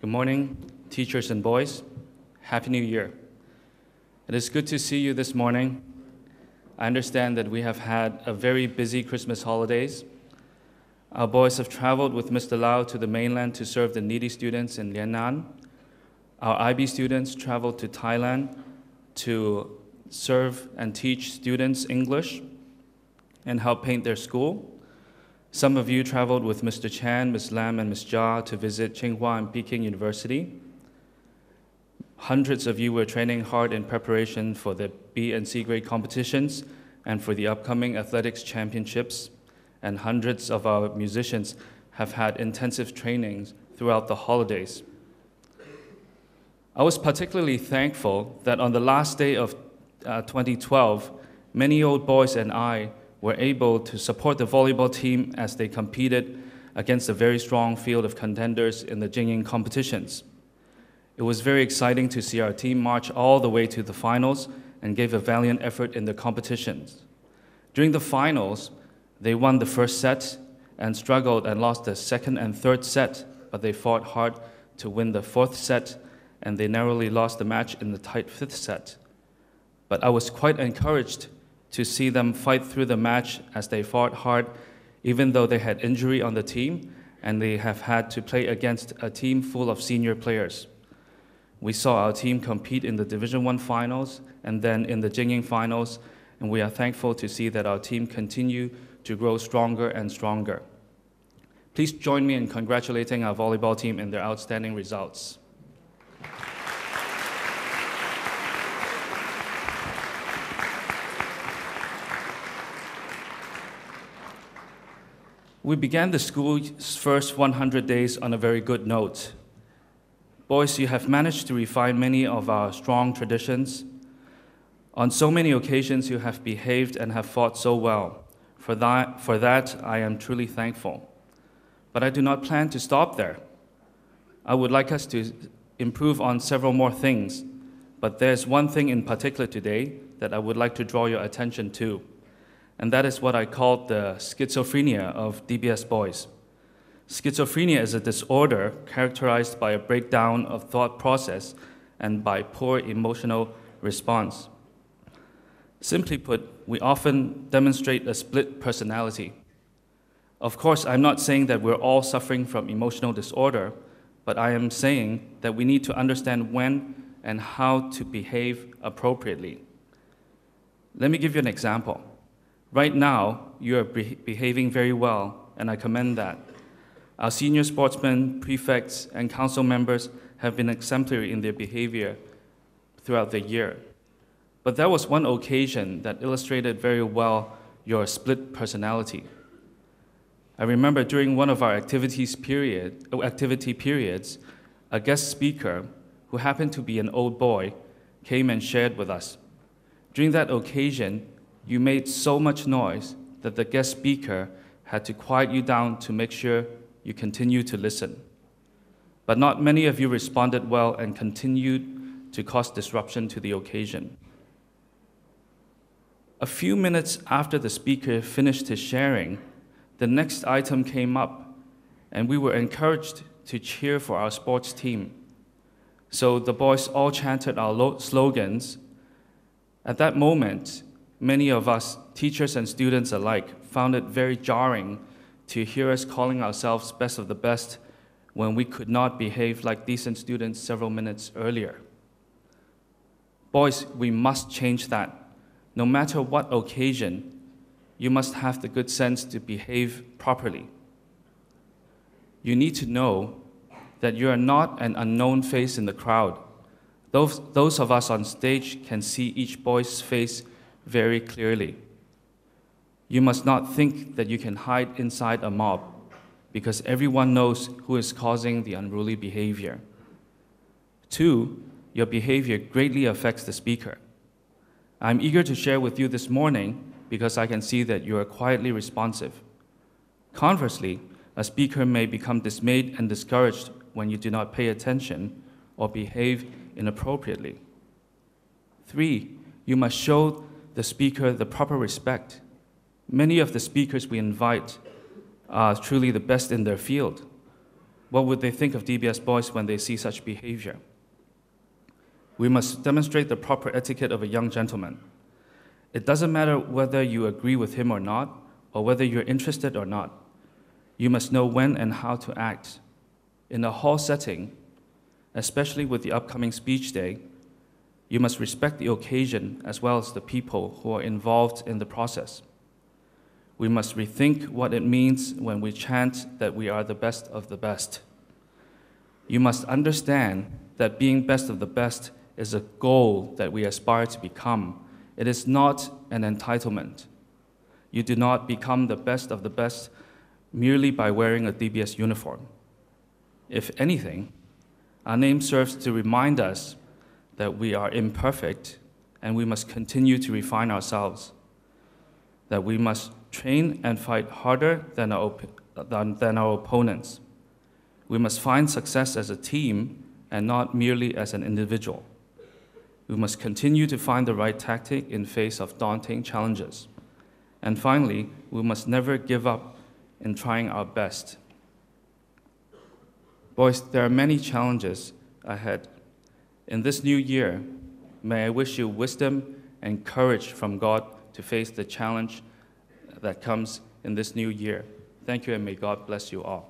Good morning, teachers and boys. Happy New Year. It is good to see you this morning. I understand that we have had a very busy Christmas holidays. Our boys have traveled with Mr. Lau to the mainland to serve the needy students in Lianan. Our IB students traveled to Thailand to serve and teach students English and help paint their school. Some of you traveled with Mr. Chan, Ms. Lam, and Ms. Jia to visit Tsinghua and Peking University. Hundreds of you were training hard in preparation for the B and C grade competitions and for the upcoming athletics championships, and hundreds of our musicians have had intensive trainings throughout the holidays. I was particularly thankful that on the last day of 2012, many old boys and I were able to support the volleyball team as they competed against a very strong field of contenders in the Jingyin competitions. It was very exciting to see our team march all the way to the finals and gave a valiant effort in the competitions. During the finals, they won the first set and struggled and lost the second and third set, but they fought hard to win the fourth set, and they narrowly lost the match in the tight fifth set. But I was quite encouraged to see them fight through the match as they fought hard, even though they had injury on the team and they have had to play against a team full of senior players. We saw our team compete in the Division I finals and then in the Jingyin finals, and we are thankful to see that our team continue to grow stronger and stronger. Please join me in congratulating our volleyball team in their outstanding results. We began the school's first 100 days on a very good note. Boys, you have managed to refine many of our strong traditions. On so many occasions, you have behaved and have fought so well. For that, I am truly thankful. But I do not plan to stop there. I would like us to improve on several more things, but there's one thing in particular today that I would like to draw your attention to. And that is what I call the schizophrenia of DBS boys. Schizophrenia is a disorder characterized by a breakdown of thought process and by poor emotional response. Simply put, we often demonstrate a split personality. Of course, I'm not saying that we're all suffering from emotional disorder, but I am saying that we need to understand when and how to behave appropriately. Let me give you an example. Right now, you are behaving very well, and I commend that. Our senior sportsmen, prefects, and council members have been exemplary in their behavior throughout the year. But there was one occasion that illustrated very well your split personality. I remember during one of our activity periods, a guest speaker, who happened to be an old boy, came and shared with us. During that occasion, you made so much noise that the guest speaker had to quiet you down to make sure you continue to listen. But not many of you responded well and continued to cause disruption to the occasion. A few minutes after the speaker finished his sharing, the next item came up, and we were encouraged to cheer for our sports team. So the boys all chanted our slogans. At that moment, many of us, teachers and students alike, found it very jarring to hear us calling ourselves best of the best when we could not behave like decent students several minutes earlier. Boys, we must change that. No matter what occasion, you must have the good sense to behave properly. You need to know that you are not an unknown face in the crowd. Those of us on stage can see each boy's face very clearly. You must not think that you can hide inside a mob, because everyone knows who is causing the unruly behavior. 2, your behavior greatly affects the speaker. I'm eager to share with you this morning because I can see that you are quietly responsive. Conversely, a speaker may become dismayed and discouraged when you do not pay attention or behave inappropriately. 3, you must show the speaker the proper respect. Many of the speakers we invite are truly the best in their field. What would they think of DBS boys when they see such behavior? We must demonstrate the proper etiquette of a young gentleman. It doesn't matter whether you agree with him or not, or whether you're interested or not. You must know when and how to act. In a hall setting, especially with the upcoming speech day, you must respect the occasion as well as the people who are involved in the process. We must rethink what it means when we chant that we are the best of the best. You must understand that being best of the best is a goal that we aspire to become. It is not an entitlement. You do not become the best of the best merely by wearing a DBS uniform. If anything, our name serves to remind us that we are imperfect and we must continue to refine ourselves, that we must train and fight harder than our opponents. We must find success as a team and not merely as an individual. We must continue to find the right tactic in face of daunting challenges. And finally, we must never give up in trying our best. Boys, there are many challenges ahead. In this new year, may I wish you wisdom and courage from God to face the challenge that comes in this new year. Thank you, and may God bless you all.